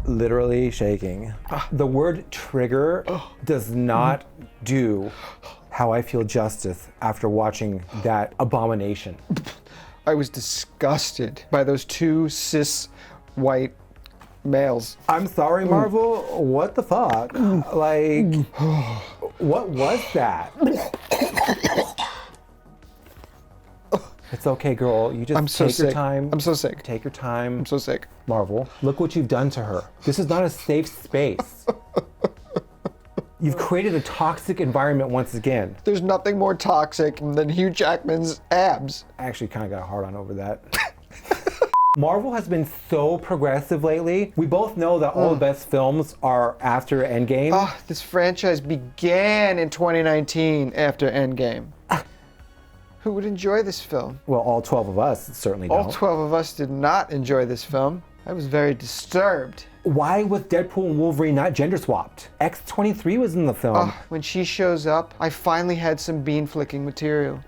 literally shaking. The word trigger does not do how I feel justice after watching that abomination. I was disgusted by those two cis white males. I'm sorry, Marvel. What the fuck? Like, what was that? It's okay, girl. You just take your time. I'm so sick. Take your time. I'm so sick. Marvel, look what you've done to her. This is not a safe space. You've created a toxic environment once again. There's nothing more toxic than Hugh Jackman's abs. I actually kind of got a hard on over that. Marvel has been so progressive lately. We both know that all the best films are after Endgame. This franchise began in 2019 after Endgame. Who would enjoy this film? Well, all 12 of us certainly don't. All 12 of us did not enjoy this film. I was very disturbed. Why was Deadpool and Wolverine not gender swapped? X-23 was in the film. When she shows up, I finally had some bean flicking material.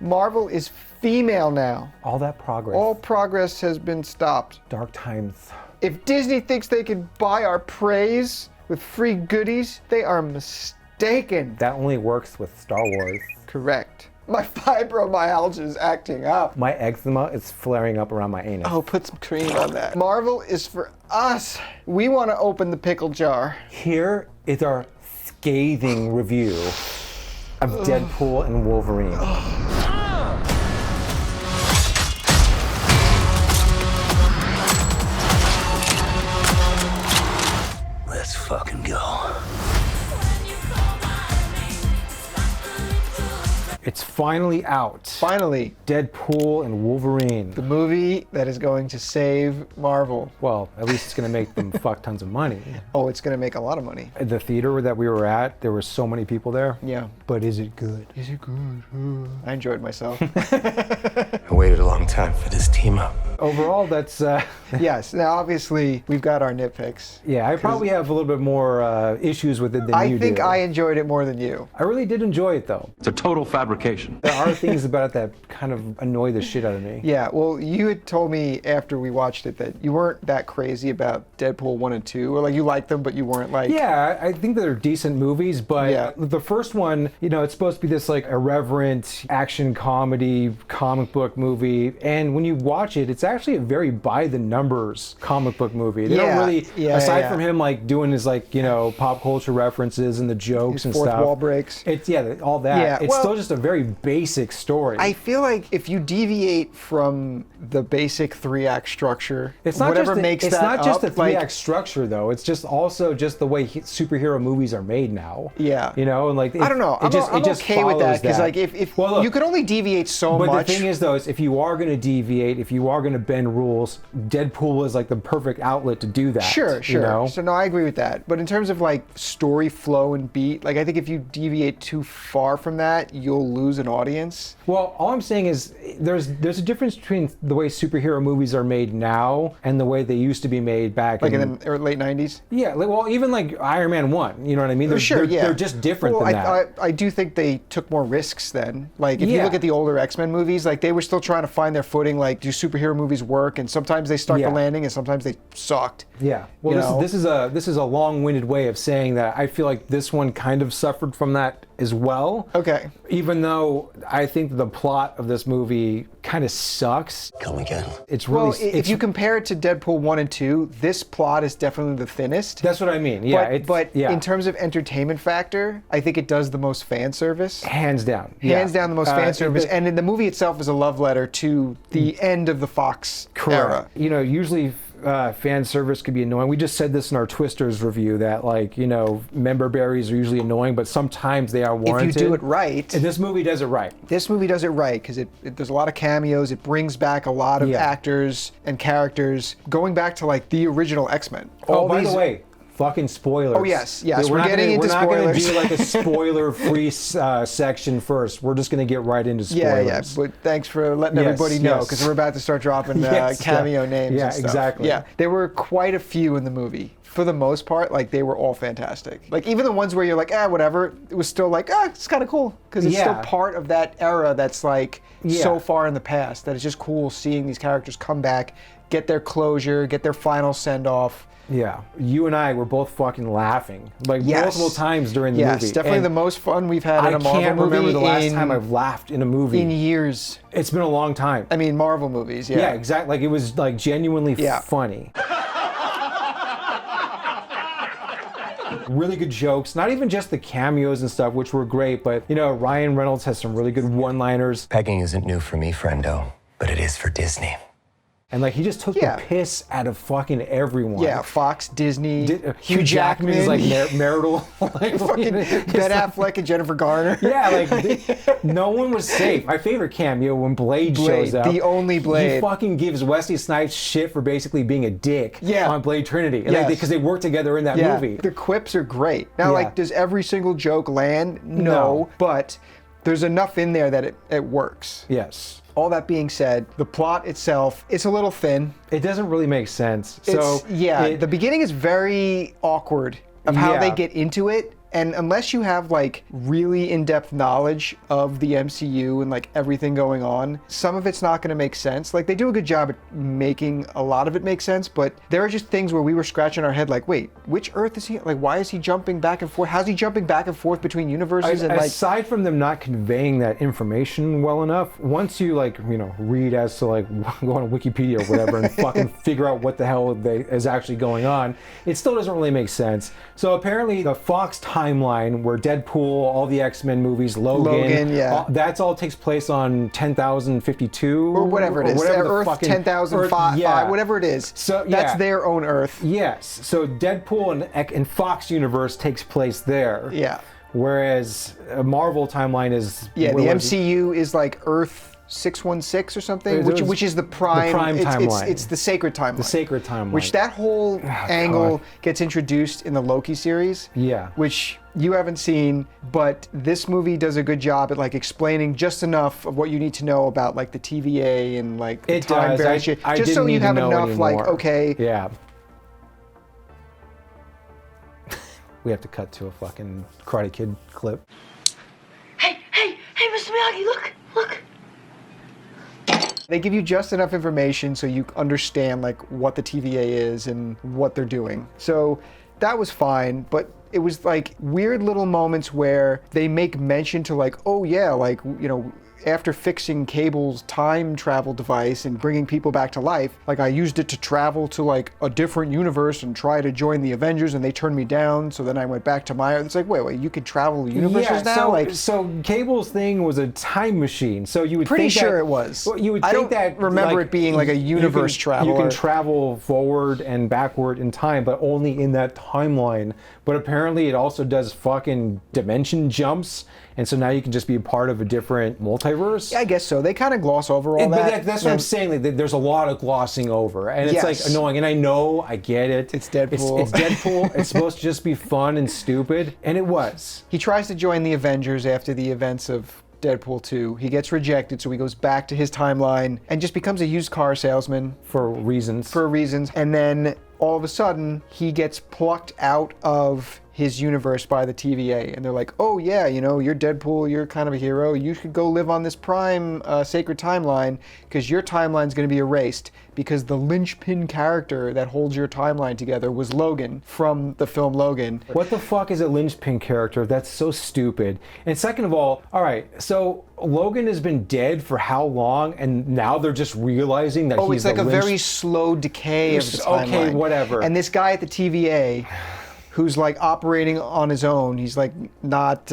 Marvel is female now. All that progress. All progress has been stopped. Dark times. If Disney thinks they can buy our praise with free goodies, they are mistaken. That only works with Star Wars. Correct. My fibromyalgia is acting up. My eczema is flaring up around my anus. Oh, put some cream on that. Marvel is for us. We want to open the pickle jar. Here is our scathing review of Deadpool and Wolverine. Let's fucking go. It's finally out. Finally. Deadpool and Wolverine. The movie that is going to save Marvel. Well, at least it's going to make them fuck tons of money. Oh, it's going to make a lot of money. The theater that we were at, there were so many people there. Yeah. But is it good? Is it good? I enjoyed myself. I waited a long time for this team up. Overall, that's... Yes. Now, obviously, we've got our nitpicks. Yeah, I probably have a little bit more issues with it than you do. I think I enjoyed it more than you. I really did enjoy it, though. It's a total fabrication. There are things about it that kind of annoy the shit out of me. Yeah, well, you had told me after we watched it that you weren't that crazy about Deadpool 1 and 2, or like you liked them, but you weren't like... Yeah, I think they're decent movies, but the first one, you know, it's supposed to be this like irreverent action comedy, comic book movie, and when you watch it, it's actually a very by-the-numbers comic book movie. They don't really, aside from him like doing his like, you know, pop culture references and the jokes and fourth stuff. Wall breaks. It's, all that. Yeah, it's still just a very basic story. I feel like if you deviate from the basic 3-act structure, it's not whatever just makes it's that not just up, the 3-act structure though. It's just also just the way superhero movies are made now. Yeah. You know, and like I don't know. I'm okay with that because like if well, look, you could only deviate so much. But the thing is though, is if you are going to deviate, if you are going to bend rules, Deadpool is like the perfect outlet to do that. Sure. You know? So no, I agree with that. But in terms of like story flow and beat, like I think if you deviate too far from that, you'll lose an audience. Well, all I'm saying is there's a difference between the way superhero movies are made now and the way they used to be made back in the late 90s. Yeah, well, even like Iron Man 1, you know what I mean? They're just different than that. I do think they took more risks then. Like if you look at the older X-Men movies, like they were still trying to find their footing. Like, do superhero movies work? And sometimes they stuck the landing, and sometimes they sucked. Yeah. Well, this is a long-winded way of saying that I feel like this one kind of suffered from that as well. Okay. Even though I think the plot of this movie kind of sucks. Come again. It's really... if you compare it to Deadpool 1 and 2, this plot is definitely the thinnest. That's what I mean. Yeah. But in terms of entertainment factor, I think it does the most fan service. Hands down. Hands down the most fan service. And the movie itself is a love letter to the end of the Fox era. You know, usually... fan service could be annoying. We just said this in our Twisters review that, like, you know, member berries are usually annoying, but sometimes they are warranted. If you do it right. And this movie does it right. This movie does it right because there's a lot of cameos. It brings back a lot of actors and characters going back to like the original X-Men. By the way, fucking spoilers. Oh yes, we're getting into spoilers. We're not going to do like a spoiler-free section first. We're just going to get right into spoilers. Yeah. But thanks for letting everybody know because we're about to start dropping cameo names. Yeah, and stuff. Exactly. Yeah, there were quite a few in the movie. For the most part, like they were all fantastic. Like even the ones where you're like, whatever, it was still like, it's kind of cool because it's still part of that era that's like so far in the past that it's just cool seeing these characters come back get their closure, get their final send-off. Yeah, you and I were both fucking laughing like Yes. multiple times during the movie. Yes, definitely And the most fun we've had in a Marvel movie. I can't remember the last time I've laughed in a movie. In years. It's been a long time. I mean, Marvel movies, yeah. Yeah, exactly. Like it was like genuinely Yeah. funny. Really good jokes, not even just the cameos and stuff, which were great, but you know, Ryan Reynolds has some really good one-liners. Pegging isn't new for me, friendo, but it is for Disney. And like he just took Yeah. the piss out of fucking everyone. Yeah, Fox, Disney, Hugh Jackman is like marital. Like, fucking Ben Affleck and Jennifer Garner. Yeah, like no one was safe. My favorite cameo when Blade shows up. The only Blade. He fucking gives Wesley Snipes shit for basically being a dick on Blade Trinity. Yes. Because they work together in that movie. The quips are great. Now, like, does every single joke land? No. But there's enough in there that it works. Yes. All that being said, the plot itself, it's a little thin. It doesn't really make sense. So the beginning is very awkward of how they get into it. And unless you have like really in-depth knowledge of the MCU and like everything going on, some of it's not going to make sense. Like they do a good job at making a lot of it make sense, but there are just things where we were scratching our head like, wait, which Earth is he? Like, why is he jumping back and forth? How's he jumping back and forth between universes? And aside from them not conveying that information well enough, once you like, you know, read as to like go on Wikipedia or whatever and fucking figure out what the hell is actually going on, it still doesn't really make sense. So apparently the Fox timeline where Deadpool, all the X-Men movies, Logan, that's all takes place on 10,052 or whatever it is. Earth fucking 10,005, whatever it is. So that's their own Earth. Yes. So Deadpool and Fox universe takes place there. Yeah. Whereas a Marvel timeline is the MCU is like Earth 616 or something, which is the prime timeline. It's the sacred timeline. The sacred timeline. Which that whole angle gets introduced in the Loki series. Yeah. Which you haven't seen, but this movie does a good job at like explaining just enough of what you need to know about like the TVA and like the time variation. Just so you have enough like, okay. Yeah. We have to cut to a fucking Karate Kid clip. Hey, Mr. Miyagi, look. They give you just enough information so you understand like what the TVA is and what they're doing. So that was fine, but it was like weird little moments where they make mention to like, oh yeah, like, you know, after fixing Cable's time travel device and bringing people back to life, like I used it to travel to like a different universe and try to join the Avengers and they turned me down. So then I went back to my, it's like, wait, you can travel universes now? So Cable's thing was a time machine. So you would pretty think sure that, it was. Well, you would I think don't that remember like, it being like a universe travel. You can travel forward and backward in time, but only in that timeline. But apparently it also does fucking dimension jumps. And so now you can just be a part of a different multiverse? Yeah, I guess so. They kind of gloss over all that. But that's what I'm saying. Like, there's a lot of glossing over. And it's like annoying. And I get it. It's Deadpool. It's Deadpool. It's supposed to just be fun and stupid. And it was. He tries to join the Avengers after the events of Deadpool 2. He gets rejected, so he goes back to his timeline and just becomes a used car salesman. For reasons. And then all of a sudden, he gets plucked out of his universe by the TVA, and they're like, oh yeah, you know, you're Deadpool, you're kind of a hero, you should go live on this prime sacred timeline because your timeline's going to be erased because the linchpin character that holds your timeline together was Logan from the film Logan. What the fuck is a linchpin character? That's so stupid. And second of all right, so Logan has been dead for how long, and now they're just realizing that he's it's like a very slow decay of the timeline. Okay, whatever. And this guy at the TVA who's like operating on his own. He's like not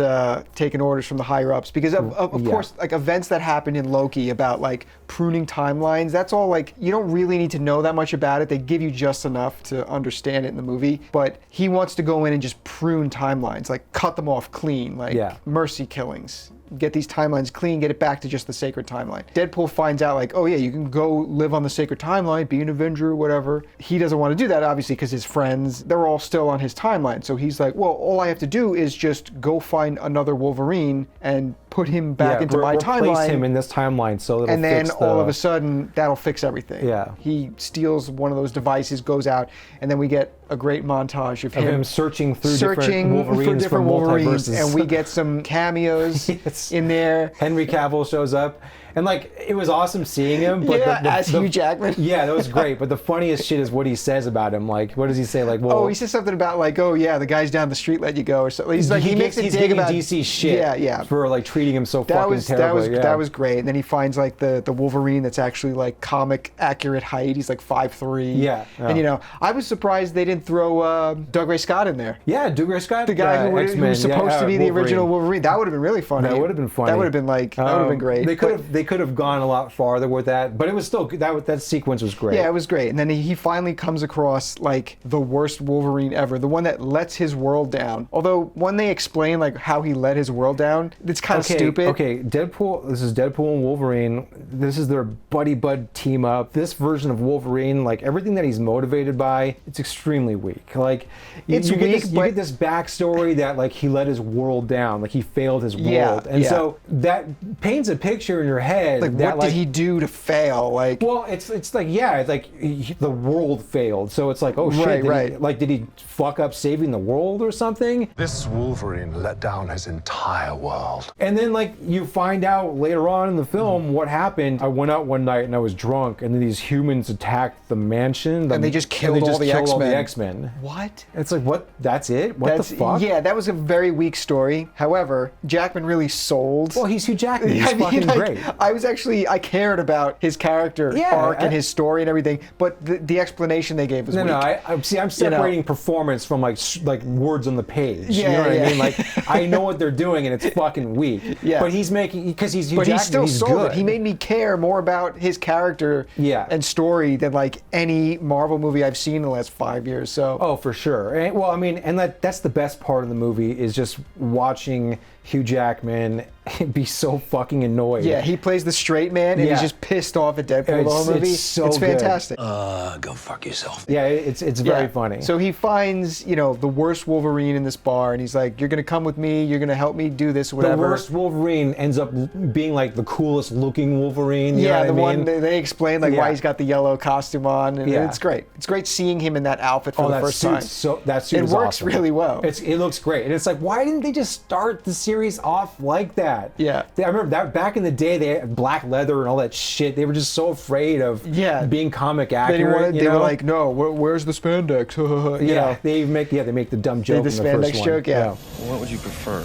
taking orders from the higher ups because of course like events that happened in Loki about like pruning timelines. That's all like you don't really need to know that much about it. They give you just enough to understand it in the movie. But he wants to go in and just prune timelines, like cut them off clean, like mercy killings. Get these timelines clean, get it back to just the sacred timeline. Deadpool finds out like, oh yeah, you can go live on the sacred timeline, be an Avenger, whatever. He doesn't want to do that, obviously, because his friends, they're all still on his timeline. So he's like, well, all I have to do is just go find another Wolverine and put him back into my timeline. Replace him in this timeline so it'll and then fix all of a sudden, that'll fix everything. Yeah. He steals one of those devices, goes out, and then we get a great montage of him searching through different Wolverines from multiverses. And we get some cameos in there. Henry Cavill shows up. And like, it was awesome seeing him. But as Hugh Jackman. Yeah, that was great. But the funniest shit is what he says about him. Like, what does he say? Like, well, he says something about like, oh yeah, the guys down the street let you go or something. He's like, he makes a dig about DC shit. Yeah. For like treating him so fucking terribly. That was great. And then he finds like the Wolverine that's actually like comic accurate height. He's like 5'3". Yeah. And I was surprised they didn't throw Doug Ray Scott in there. Yeah, Doug Ray Scott, the guy who was supposed to be the original Wolverine. That would have been really funny. That would have been funny. That would have been like that would have been great. They could have gone a lot farther with that, but it was still that sequence was great. Yeah, it was great. And then he finally comes across like the worst Wolverine ever, the one that lets his world down. Although when they explain like how he let his world down, it's kind of stupid. Okay, Deadpool. This is Deadpool and Wolverine. This is their buddy team up. This version of Wolverine, like everything that he's motivated by, it's extremely weak. Like you get this backstory that like he let his world down, like he failed his world, and so that paints a picture in your head. Like that, what did he do to fail? Like it's like the world failed. So it's like, oh shit, did he fuck up saving the world or something? This Wolverine let down his entire world. And then like you find out later on in the film what happened. I went out one night and I was drunk, and then these humans attacked the mansion, and they just killed all the X-Men. What? It's like, what? That's it? What the fuck? Yeah, that was a very weak story. However, Jackman really sold. Well, he's Hugh Jackman. He's fucking great. I cared about his character arc and his story and everything, but the explanation they gave was weak. No, I'm separating performance from like words on the page. Yeah, you know what I mean? Like, I know what they're doing, and it's fucking weak. Yeah. But he's making, because he's Hugh Jackman, he still sold good. it. He made me care more about his character and story than like any Marvel movie I've seen in the last 5 years. So. Oh, for sure. And, well, I mean, and that's the best part of the movie is just watching Hugh Jackman be so fucking annoyed. Yeah, he plays the straight man, and he's just pissed off at Deadpool the whole movie. It's fantastic. Go fuck yourself. Yeah, it's very funny. So he finds, the worst Wolverine in this bar, and he's like, you're going to come with me, you're going to help me do this, whatever. The worst Wolverine ends up being like the coolest looking Wolverine. You know what I mean? One they explain like why he's got the yellow costume on, and it's great. It's great seeing him in that outfit for the first time. So that suit is works awesome. Really well. It looks great, and it's like, why didn't they just start the series off like that? Yeah. I remember that back in the day, they had black leather and all that shit. They were just so afraid of being comic accurate. They were like, no, where's the spandex? They make the dumb joke. The spandex joke, yeah. What would you prefer?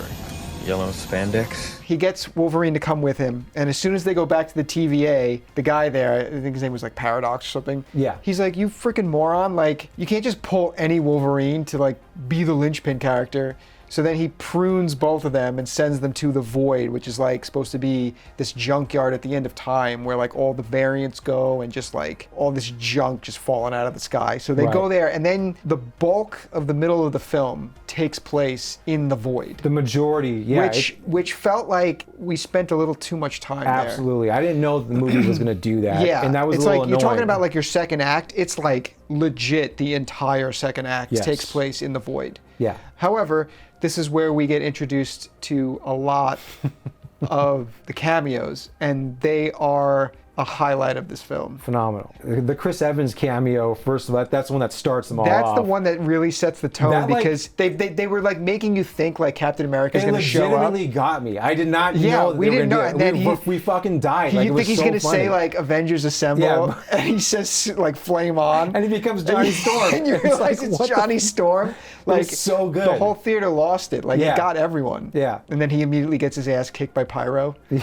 Yellow spandex? He gets Wolverine to come with him, and as soon as they go back to the TVA, the guy there, I think his name was like Paradox or something. Yeah. He's like, you freaking moron! Like, you can't just pull any Wolverine to like be the linchpin character. So then he prunes both of them and sends them to the Void, which is like supposed to be this junkyard at the end of time where like all the variants go and just like all this junk just falling out of the sky. So they go there, and then the bulk of the middle of the film takes place in the Void. The majority, Which felt like we spent a little too much time there. Absolutely. I didn't know the movie was going to do that. Yeah. And that was it's a little like annoying. You're talking about like your second act. It's like legit the entire second act takes place in the Void. Yeah. However, this is where we get introduced to a lot of the cameos, and they are a highlight of this film. Phenomenal. The Chris Evans cameo, first of all, that's the one that starts them all off. That's the one that really sets the tone, because they were like making you think like Captain America's going to show up. It legitimately got me. I did not know that we didn't know. And then we fucking died. You think he's going to say like Avengers Assemble, and he says like Flame On, and he becomes Johnny Storm. And you realize it's Johnny Storm. Like, it's so good. The whole theater lost it. Like, it got everyone. Yeah. And then he immediately gets his ass kicked by Pyro. He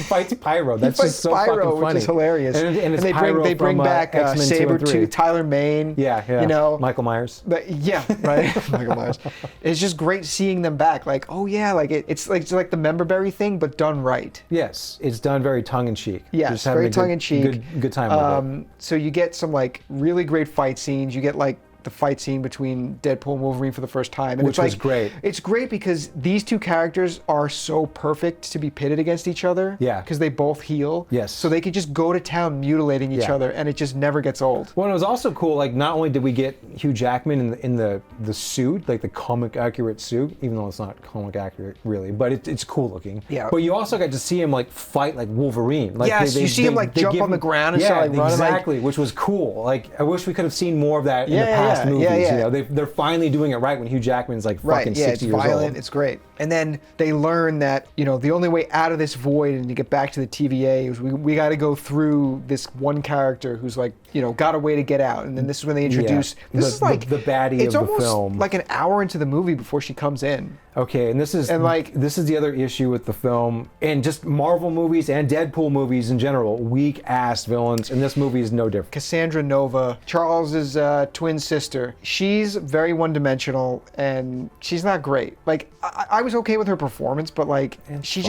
fights Pyro. That's just so Pyro, fucking funny. Which is hilarious. And they bring back Sabretooth, Tyler Mane. Yeah. You know, Michael Myers. Michael Myers. It's just great seeing them back. Like, oh yeah, like it's like the Memberberry thing, but done right. Yes, it's done very tongue in cheek. Yes, very tongue in cheek. Good time with it. So you get some like really great fight scenes. You get like the fight scene between Deadpool and Wolverine for the first time. And Which was great. It's great because these two characters are so perfect to be pitted against each other. Yeah. Because they both heal. Yes. So they could just go to town mutilating each other, and it just never gets old. Well, it was also cool, like, not only did we get Hugh Jackman in the suit, like the comic accurate suit, even though it's not comic accurate really, but it's cool looking. Yeah. But you also got to see him like fight like Wolverine. Like, yes, you see him like jump on the ground and start like running. Exactly, which was cool. Like, I wish we could have seen more of that in the past movies. yeah. You know, they're finally doing it right when Hugh Jackman's like Right, fucking yeah, 60 it's years violent, old. it's great. And then they learn that, you know, the only way out of this void and to get back to the TVA is we got to go through this one character who's like, you know, got a way to get out. And then this is when they introduce, this is like the baddie it's of the almost film. like an hour into the movie before she comes in. Okay, and this is the other issue with the film, and just Marvel movies and Deadpool movies in general, weak ass villains, and this movie is no different. Cassandra Nova, Charles's twin sister, she's very one-dimensional and she's not great. Like I was okay with her performance, but like she's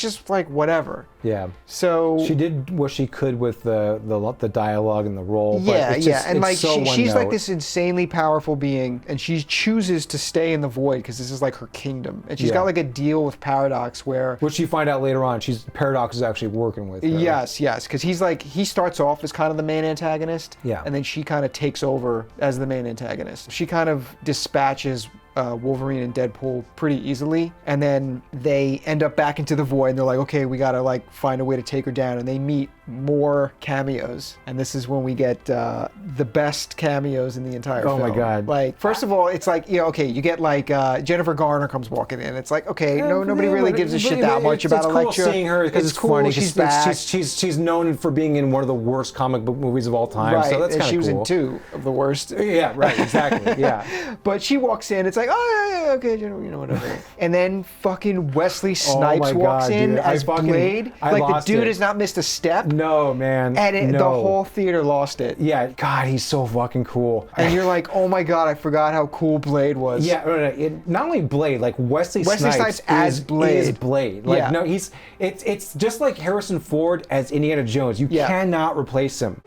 just like whatever. Yeah. So she did what she could with the dialogue and the role. Yeah, but it's just, and it's like so she's like one-note. this insanely powerful being, and she chooses to stay in the void because this is like her kingdom, and she's Yeah. got like a deal with Paradox where. Which you find out later on, Paradox is actually working with her. Yes, because he starts off as kind of the main antagonist, Yeah. and then she kind of takes over as the main antagonist. She kind of dispatches Wolverine and Deadpool pretty easily, and then they end up back into the void, and they're like, okay, we gotta like find a way to take her down, and they meet more cameos, and this is when we get the best cameos in the entire film. Oh my God. Like, first of all, it's like, you know, okay, you get like Jennifer Garner comes walking in. It's like, okay, nobody really gives a shit that much about It's Elektra. cool seeing her because it's cool. funny. She's 'cause back. she's known for being in one of the worst comic book movies of all time. Right, So that's and kind she of was cool. in 2 of the worst. Yeah, right, exactly. Yeah. But she walks in, it's like, oh, yeah, okay, you know, whatever. And then fucking Wesley Snipes my walks God, in dude. as Blade. I Like, the lost dude it. has not missed a step. No, man. And the no. whole theater lost it. Yeah, God, he's so fucking cool. And you're like, oh my God, I forgot how cool Blade was. Yeah, not only Blade, like Wesley Snipes as Blade. is Blade. Like, Yeah. no, it's just like Harrison Ford as Indiana Jones. You Yeah. cannot replace him.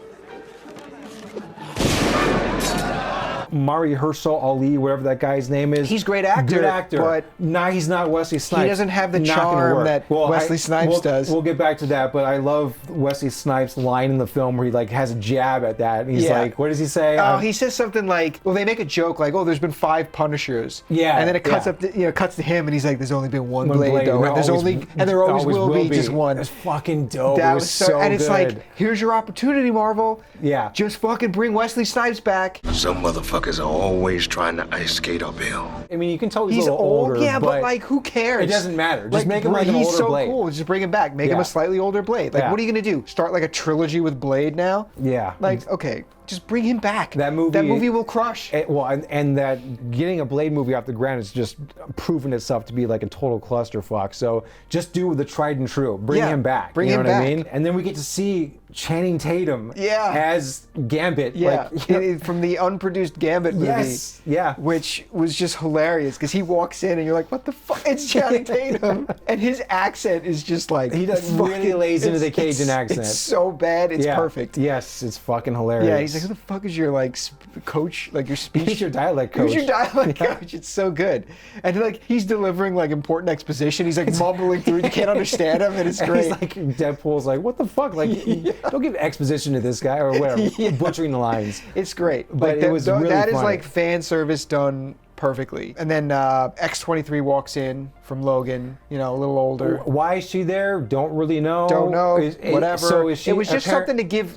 Mahershala Ali, whatever that guy's name is. He's a great actor, Good actor. but nah, he's not Wesley Snipes. he doesn't have the Not gonna charm work. that Wesley Snipes does. We'll get back to that, but I love Wesley Snipes' line in the film where he like has a jab at that. And he's Yeah. like, what does he say? Oh, he says something like, well, they make a joke like, oh, there's been 5 Punishers. Yeah, And then it cuts yeah. up, cuts to him, and he's like, there's only been one One Blade, though, and there always will be just one. It's fucking dope. That It was so and it's good. like, here's your opportunity, Marvel. Yeah. Just fucking bring Wesley Snipes back. Some motherfuckers are always trying to ice skate uphill. I mean, you can tell he's He's a little old, older, yeah, but like, who cares? It doesn't matter. Just make him like an he's older so Blade. cool. Just bring him back. Make him Yeah. a slightly older Blade. Like, Yeah. what are you gonna do? Start like a trilogy with Blade now? Yeah. Like, okay, just bring him back. That movie will crush. And that getting a Blade movie off the ground has just proven itself to be like a total clusterfuck. So just do the tried and true. Bring Yeah, him back. bring you know him what I back. mean? And then we get to see Channing Tatum Yeah. as Gambit. Yeah, Like, you know, from the unproduced Gambit movie. Yes, yeah. Which was just hilarious because he walks in and you're like, what the fuck? It's Channing Tatum. And his accent is just like. He does really lays into the Cajun accent. It's so bad, it's yeah. perfect. Yes, it's fucking hilarious. Yeah, he's like, who the fuck is your like coach, like your speech? He's your dialect coach. Who's your dialect coach? It's so good. And like he's delivering like important exposition. He's like mumbling through. You can't understand him, and it's And great. he's like, Deadpool's like, what the fuck? Like, don't give exposition to this guy or whatever. Butchering the lines. It's great. But Like, it was really that is funny. like fan service done perfectly. And then X-23 walks in from Logan, a little older. Why is she there? Don't really know. Don't know. Whatever. So is she it was just appar- something to give,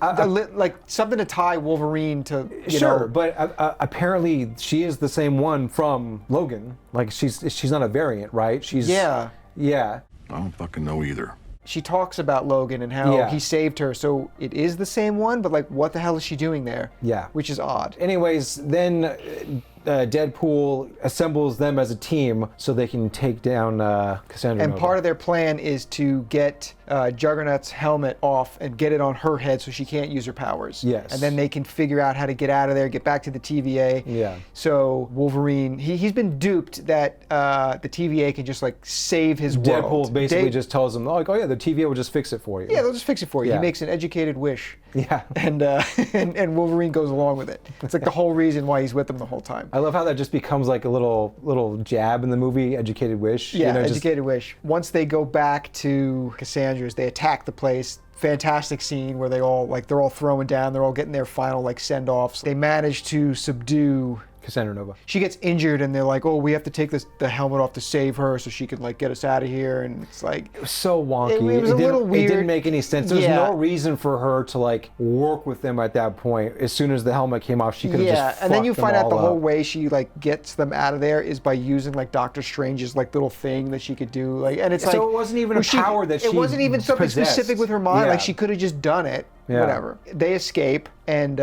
like something to tie Wolverine to. Sure, know. but apparently she is the same one from Logan. Like she's not a variant, right? She's Yeah. Yeah. I don't fucking know either. She talks about Logan and how Yeah. he saved her. So it is the same one, but like, what the hell is she doing there? Yeah. Which is odd. Anyways, then Deadpool assembles them as a team so they can take down Cassandra And Nova. part of their plan is to get Juggernaut's helmet off and get it on her head so she can't use her powers. Yes. And then they can figure out how to get out of there, get back to the TVA. Yeah. So Wolverine, he's been duped that the TVA can just like save his world. Deadpool basically just tells them, like, oh yeah, the TVA will just fix it for you. Yeah, they'll just fix it for you. Yeah. He makes an educated wish. Yeah. And, and Wolverine goes along with it. It's like the whole reason why he's with them the whole time. I love how that just becomes like a little jab in the movie, educated wish. Yeah, just- educated wish. Once they go back to Cassandra's, they attack the place. Fantastic scene where they're all throwing down. They're all getting their final send-offs. They manage to subdue Cassandra Nova. She gets injured, and they're like, "Oh, we have to take the helmet off to save her, so she can like get us out of here." And it's like, It was so wonky. It was a little weird. It didn't make any sense. There's no reason for her to like work with them at that point. As soon as the helmet came off, she could have just and then you fucked find them out the all whole up. way she like gets them out of there is by using like Doctor Strange's like little thing that she could do. Like, and it's So like it wasn't even a power that It she wasn't even something possessed. specific with her mind. Yeah. Like she could have just done it. Yeah. Whatever. They escape, and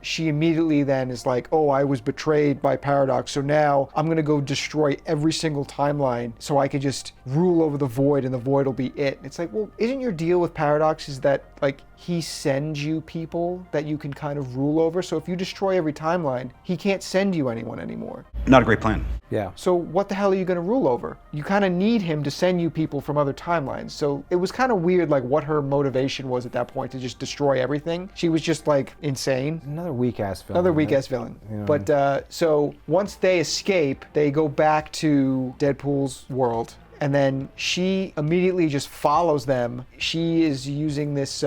she immediately then is like, "Oh, I was betrayed by Paradox, so now I'm gonna go destroy every single timeline, so I could just rule over the Void, and the Void will be it." It's like, well, isn't your deal with Paradox is that like he sends you people that you can kind of rule over? So if you destroy every timeline, he can't send you anyone anymore. Not a great plan. Yeah. So what the hell are you going to rule over? You kind of need him to send you people from other timelines. So it was kind of weird, like what her motivation was at that point to just destroy everything. She was just like insane. Another weak ass villain. Another weak ass villain. But so once they escape, they go back to Deadpool's world. And then she immediately just follows them. She is using this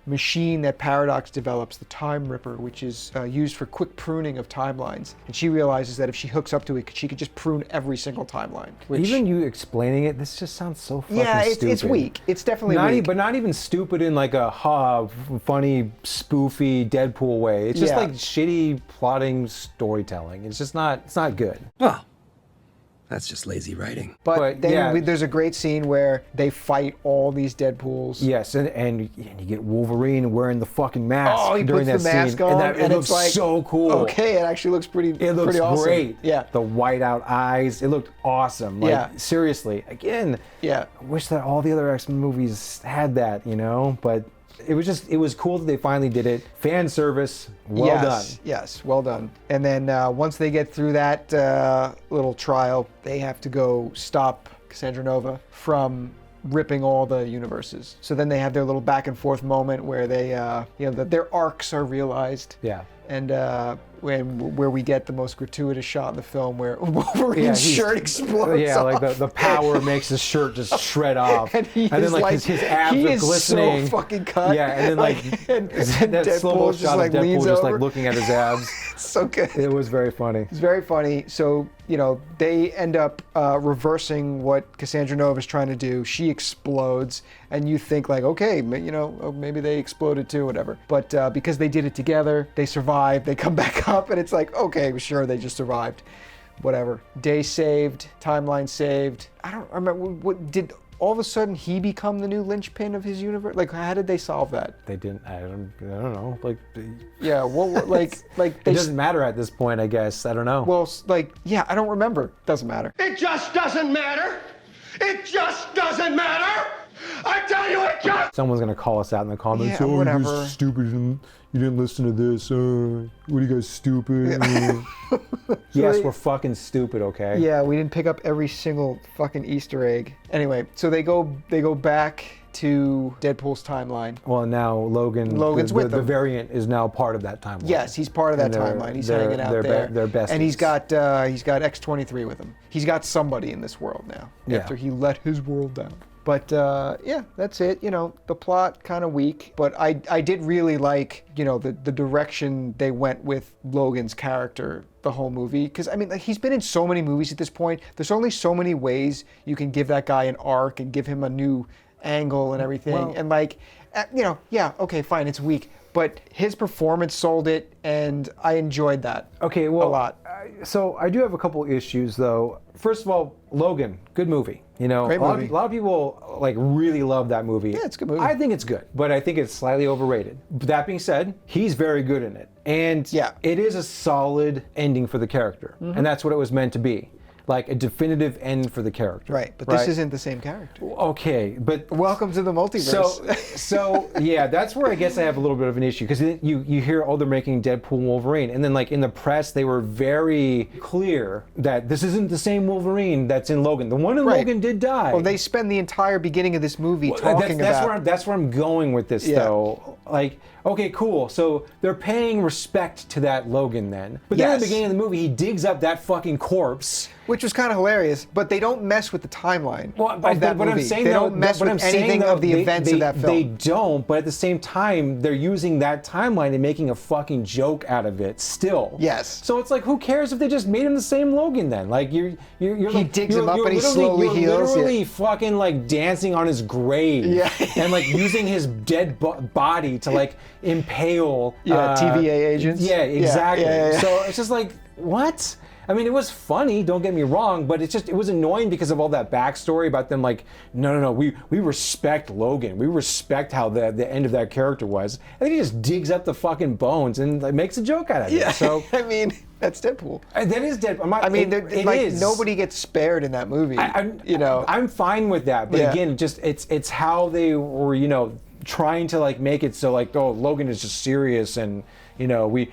machine that Paradox develops, the Time Ripper, which is used for quick pruning of timelines. And she realizes that if she hooks up to it, she could just prune every single timeline. Which, Even you explaining it, this just sounds so fucking stupid. it's weak. It's definitely weak. But not even stupid in like a funny, spoofy Deadpool way. It's just like shitty plotting storytelling. It's just not. It's not good. Well, that's just lazy writing. But then there's a great scene where they fight all these Deadpools. Yes, and you get Wolverine wearing the fucking mask Oh, he during puts that the mask scene, on, and and it looks it's like, so cool. Okay, it actually looks pretty. It looks pretty awesome. great. Yeah. The white out eyes. It looked awesome. Like, Yeah. seriously. Again. Yeah. I wish that all the other X-Men movies had that, but it was cool that they finally did it. Fan service. Well done. Yes, well done. And then once they get through that little trial, they have to go stop Cassandra Nova from ripping all the universes. So then they have their little back and forth moment where they, that their arcs are realized. Yeah. And where we get the most gratuitous shot in the film where Wolverine's shirt explodes. Yeah, off. like the power makes his shirt just shred off. And he then is like like, his abs he are is glistening. so fucking cut. Yeah, and then like and that slow Deadpool mo just shot like of leans Deadpool just over. like looking at his abs. So good. It was very funny. It's very funny. So, they end up reversing what Cassandra Nova is trying to do. She explodes, and you think like, okay, maybe they exploded too, whatever. But because they did it together, they survived. They come back up, and it's like, okay, sure, they just survived. Whatever. Day saved, timeline saved. I don't remember. What did all of a sudden he become the new linchpin of his universe? Like, how did they solve that? They didn't. I don't know. Like. Yeah. Well, like It doesn't matter at this point, I guess. I don't know. Well, I don't remember. Doesn't matter. It just doesn't matter. It just doesn't matter. I tell you, it just. Someone's gonna call us out in the comments. Yeah, You whatever. guys stupid. And you didn't listen to this. What are you guys stupid? Yes, we're fucking stupid. Okay. Yeah, we didn't pick up every single fucking Easter egg. Anyway, so they go back to Deadpool's timeline. Well, now Logan's with the them. variant is now part of that timeline. Yes, he's part of that And they're- timeline. He's they're- hanging out they're there. they're besties. And he's got X-23 with him. He's got somebody in this world now. Yeah. After he let his world down. But yeah, that's it. The plot kind of weak, but I did really like the direction they went with Logan's character the whole movie, because I mean, like, he's been in so many movies at this point. There's only so many ways you can give that guy an arc and give him a new angle and everything. Well- And like, yeah, okay, fine, it's weak, but his performance sold it, and I enjoyed that. Okay, well, a lot. So I do have a couple issues, though. First of all, Logan, good movie. Great a movie. lot of people like really love that movie. Yeah, it's a good movie. I think it's good, but I think it's slightly overrated. But that being said, he's very good in it, and Yeah. it is a solid ending for the character, and that's what it was meant to be. Like a definitive end for the character. Right, but this isn't the same character. Okay, but Welcome to the multiverse. So yeah, that's where I guess I have a little bit of an issue, because you hear, they're making Deadpool Wolverine, and then like in the press they were very clear that this isn't the same Wolverine that's in Logan. The one in Right. Logan did die. Well, they spend the entire beginning of this movie talking about. That's where I'm going with this, Yeah. though. Like, okay, cool. So they're paying respect to that Logan then. But then at the Yes. beginning of the movie, he digs up that fucking corpse. which was kind of hilarious. But they don't mess with the timeline of that but movie. I'm saying they though, don't mess but I'm with saying, anything though, of the events of that film. They don't, but at the same time, they're using that timeline and making a fucking joke out of it still. Yes. So it's like, who cares if they just made him the same Logan then? Like he digs him up and he slowly heals. You're literally fucking like dancing on his grave. Yeah. And like using his dead body to like impale. TVA agents. Yeah, exactly. Yeah. So it's just like, what? I mean, it was funny, don't get me wrong, but it was annoying because of all that backstory about them like, no, we respect Logan. We respect how the end of that character was. And then he just digs up the fucking bones and like, makes a joke out of it. Yeah. So I mean, that's Deadpool. That is Deadpool. It is. Nobody gets spared in that movie. I'm fine with that, but again, just it's how they were, trying to like make it so like, oh, Logan is just serious and we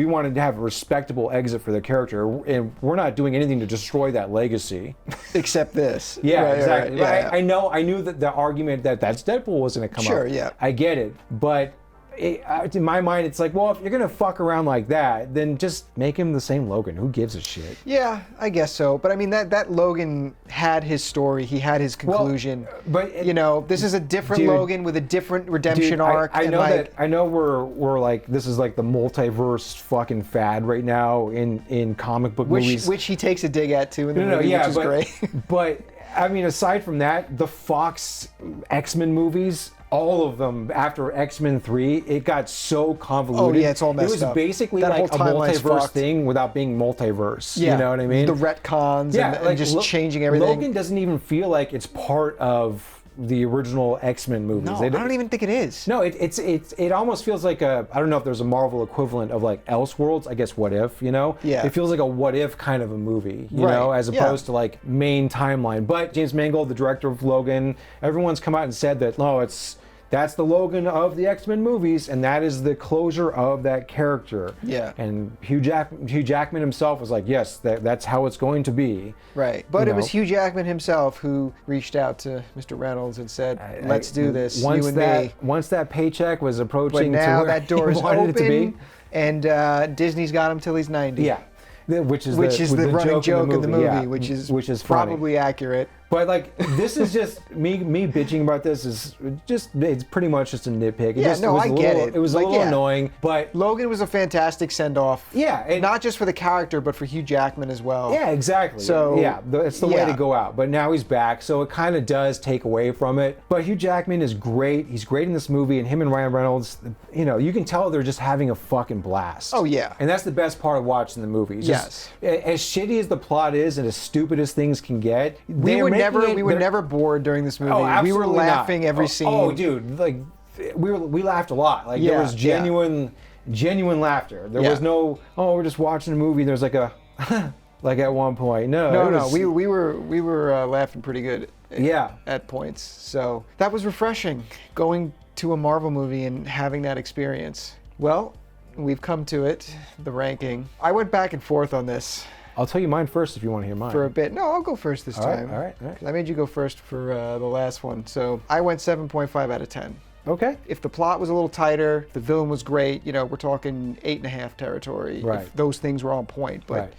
wanted to have a respectable exit for the character, and we're not doing anything to destroy that legacy. Except this. Yeah, right, exactly. Right, yeah. I knew that the argument that's Deadpool was going to come up. Sure, yeah. I get it, but in my mind, it's like, well, if you're going to fuck around like that, then just make him the same Logan. Who gives a shit? Yeah, I guess so. But I mean, that Logan had his story. He had his conclusion. Well, but this is a different Logan with a different redemption arc. I know we're like, this is like the multiverse fucking fad right now in comic book movies. Which he takes a dig at too in the movie, which is great. But I mean, aside from that, the Fox X-Men movies, all of them after X-Men 3, it got so convoluted. Oh yeah, it's all messed up. It was basically that like a multiverse fucked. thing without being multiverse. Yeah. You know what I mean? The retcons and just changing everything. Logan doesn't even feel like it's part of the original X-Men movies. No, I don't even think it is. No, it almost feels like I don't know if there's a Marvel equivalent of like Elseworlds, I guess What If, Yeah. It feels like a What If kind of a movie, as opposed to like main timeline. But James Mangold, the director of Logan, everyone's come out and said that, no, that's the Logan of the X-Men movies, and that is the closure of that character. Yeah. And Hugh Jackman himself was like, yes, that's how it's going to be. Right. But it was Hugh Jackman himself who reached out to Mr. Reynolds and said, let's do this, you and me. Once that paycheck was approaching but now to where that door is open, it to be. And Disney's got him till he's 90. Yeah. Which is the running joke in the movie, yeah, which is probably funny. Accurate. But like, this is just me bitching about this is it's pretty much just a nitpick. I get it. It was a little annoying, but Logan was a fantastic send-off. Yeah, not just for the character, but for Hugh Jackman as well. Yeah, exactly. So yeah, it's the way to go out. But now he's back, so it kind of does take away from it. But Hugh Jackman is great. He's great in this movie, and him and Ryan Reynolds, you can tell they're just having a fucking blast. Oh yeah. And that's the best part of watching the movie. Yes. As shitty as the plot is, and as stupid as things can get, we were never bored during this movie. Oh, we were laughing every scene. Oh, dude, like we laughed a lot. Like there was genuine laughter. There was no, we're just watching a movie. There's like a like at one point. No, we were laughing pretty good. At points. So that was refreshing, going to a Marvel movie and having that experience. Well, we've come to it, the ranking. I went back and forth on this. I'll tell you mine first if you want to hear mine. For a bit. No, I'll go first this time. All right. I made you go first for the last one. So I went 7.5 out of 10. Okay. If the plot was a little tighter, the villain was great, we're talking 8.5 territory. Right. If those things were on point. But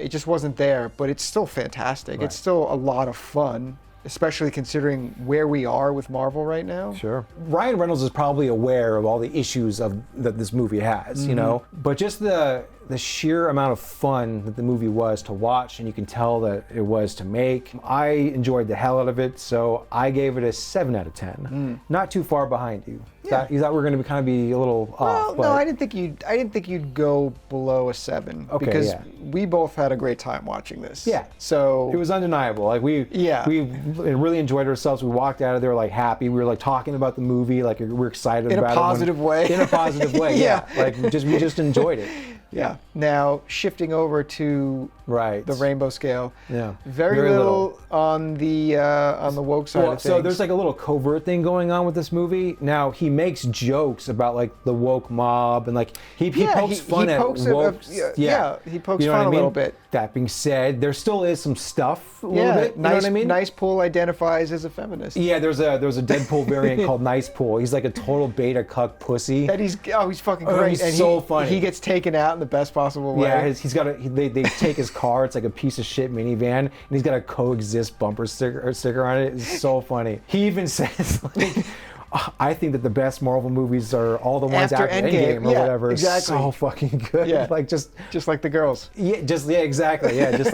it just wasn't there. But it's still fantastic. Right. It's still a lot of fun, especially considering where we are with Marvel right now. Sure. Ryan Reynolds is probably aware of all the issues that this movie has, but just the sheer amount of fun that the movie was to watch, and you can tell that it was to make. I enjoyed the hell out of it, so I gave it a 7 out of 10. Not too far behind you. Yeah. You thought we were going to kind of be a little off. No, I didn't think you'd go below a 7 because we both had a great time watching this. Yeah. So it was undeniable. Like we really enjoyed ourselves. We walked out of there like happy. We were like talking about the movie, like we were excited about it. In a positive way. In a positive way. Yeah. Like we just enjoyed it. Yeah. Now shifting over to the rainbow scale. Yeah. Very little on the woke side of things. So there's like a little covert thing going on with this movie. Now he makes jokes about like the woke mob and like he pokes fun at woke. He pokes fun a little bit. That being said, there still is some stuff a little bit. You know what I mean? Nice Pool identifies as a feminist. Yeah, there's a Deadpool variant called Nice Pool. He's like a total beta cuck pussy. And he's fucking great. He's so funny. He gets taken out in the best possible way. Yeah, he's got they take his car. It's like a piece of shit minivan, and he's got a coexist bumper sticker on it. It's so funny. He even says like, I think that the best Marvel movies are all the ones after Endgame or whatever. Exactly. So fucking good. Yeah. Like just like the girls. Yeah, exactly. Yeah, just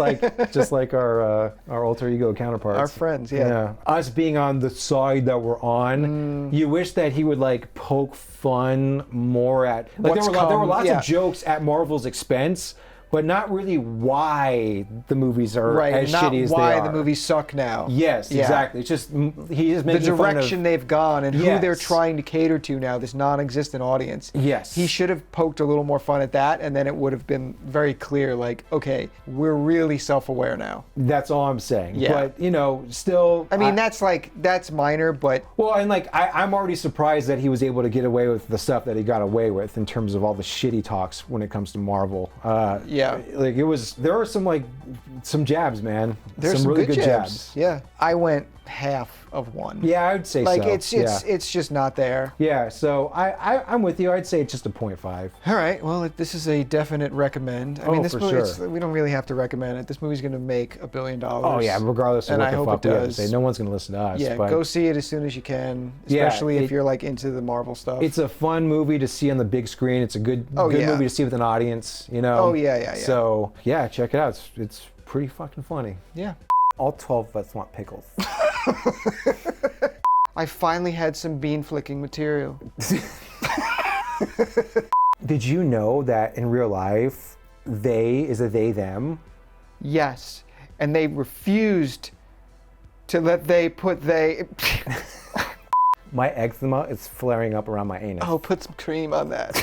like our alter ego counterparts. Our friends, yeah. Us being on the side that we're on, you wish that he would like poke fun more at like there were lots of jokes at Marvel's expense, but not really why the movies are as shitty as they are. Not why the movies suck now. Yes, exactly. It's just he is making the fun direction of, they've gone and who they're trying to cater to now, this non-existent audience. Yes. He should have poked a little more fun at that, and then it would have been very clear, like, okay, we're really self-aware now. That's all I'm saying. Yeah. But, still... I mean, that's minor, but... Well, and I'm already surprised that he was able to get away with the stuff that he got away with in terms of all the shitty talks when it comes to Marvel. Yeah. Like there are some jabs, man. There's some really good jabs. Yeah. I went half of one. Yeah, I would say like so. It's just not there. Yeah, so I'm with you. I'd say it's just a 0.5. All right. Well, this is a definite recommend. I mean, this for movie, sure. we don't really have to recommend it. This movie's going to make $1 billion. Oh yeah, regardless of and what the fuck we have to does. say, no one's gonna listen to us. Yeah, but go see it as soon as you can, especially if you're like into the Marvel stuff. It's a fun movie to see on the big screen. It's a good movie to see with an audience. Oh yeah. So yeah, check it out. It's pretty fucking funny. Yeah. All 12 of us want pickles. I finally had some bean flicking material. Did you know that in real life, they is a they them? Yes, and they refused to let they put they. My eczema is flaring up around my anus. Oh, put some cream on that.